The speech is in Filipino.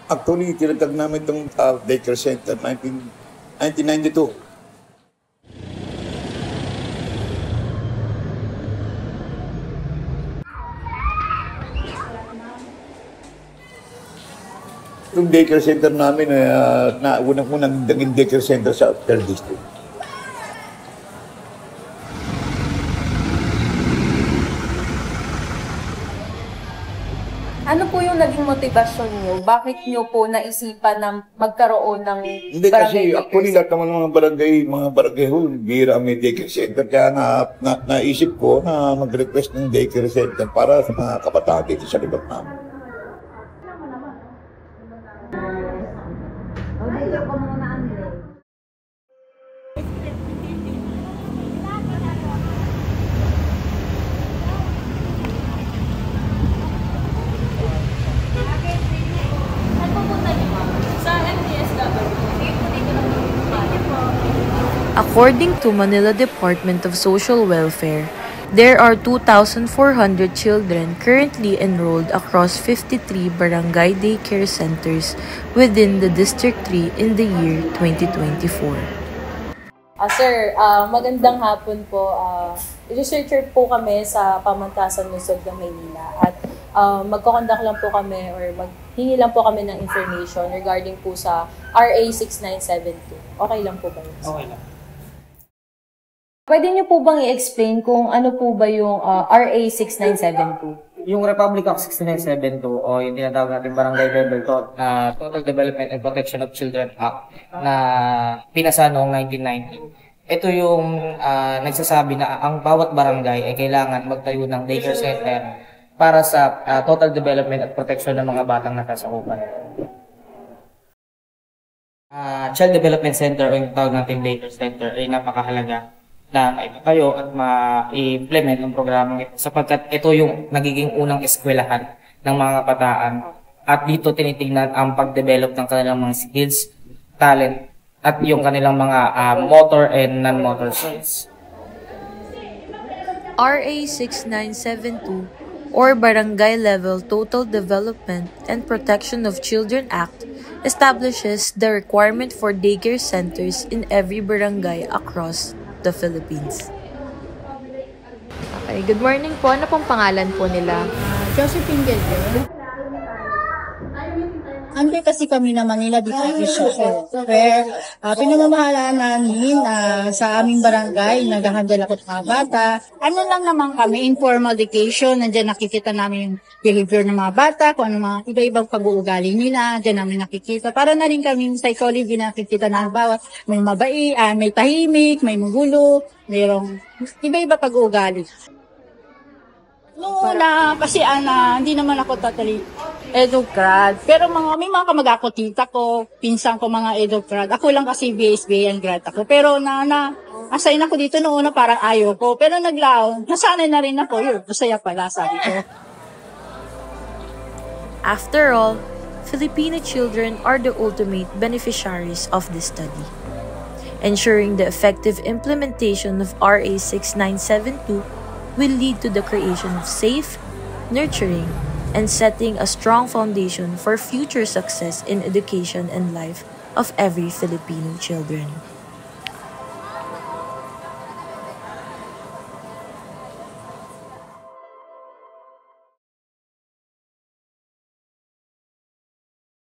Actually, tinatag namin itong daycare center 1992. Yung daycare center namin, na unang-unang naging daycare center sa 3rd District. Ano po yung naging motivasyon niyo? Bakit niyo po naisipan na magkaroon ng Hindi kasi barangay actually lahat naman ng mga barangay hall, bira may daycare center. Kaya naisip ko na mag-request ng daycare center para sa mga kabataan dito sa lugar namin. According to Manila Department of Social Welfare, there are 2,400 children currently enrolled across 53 barangay daycare centers within the District 3 in the year 2024. Sir, magandang hapon po. Researcher po kami sa Pamantasan Luzon ng Maynila at magko-conduct lang po kami or maghingi lang po kami ng information regarding po sa RA 6972. Okay lang po ba yun? Okay lang. Pwede niyo po bang i-explain kung ano po ba yung RA 6972? Yung Republic Act 6972 o yung tinatawag natin Barangay Level Total Development and Protection of Children Act na pinasa noong 1990. Ito yung nagsasabi na ang bawat barangay ay kailangan magtayo ng daycare center para sa total development at protection ng mga batang nakasakupan. Child Development Center o yung tawag natin daycare center ay napakahalaga na maipatayo at ma-implement ang programang ito sapagkat ito yung nagiging unang eskwelahan ng mga kabataan at dito tinitingnan ang pag-develop ng kanilang mga skills, talent at yung kanilang mga motor and non-motor skills. RA 6972 or Barangay Level Total Development and Protection of Children Act establishes the requirement for daycare centers in every barangay across the Philippines. Okay, good morning po. Ano pong pangalan po nila? Josephine Gelder. Andun kasi kami na Manila Distribution Center. Pinamamahalaan namin sa aming barangay, naghahandle ako ng mga bata. Ano lang naman kami, informal education. Nandiyan nakikita namin yung behavior ng mga bata, kung ano mga iba-ibang pag-uugali nila. Diyan namin nakikita. Para na rin kami psychology nakikita ng bawat may mabai, may tahimik, may magulo, mayroong iba-iba pag-uugali. Noong una, kasi hindi naman ako totally edu-grad. Pero may mga kamag-ako, tita ko, pinsan ko mga edu-grad. Ako lang kasi BSBN grad ako. Pero assign ako dito noong una, parang ayaw ko. Pero nasanay na rin ako. Yun, masaya pala, sabi ko. After all, Filipino children are the ultimate beneficiaries of this study. Ensuring the effective implementation of RA 6972 will lead to the creation of safe, nurturing, and setting a strong foundation for future success in education and life of every Filipino children.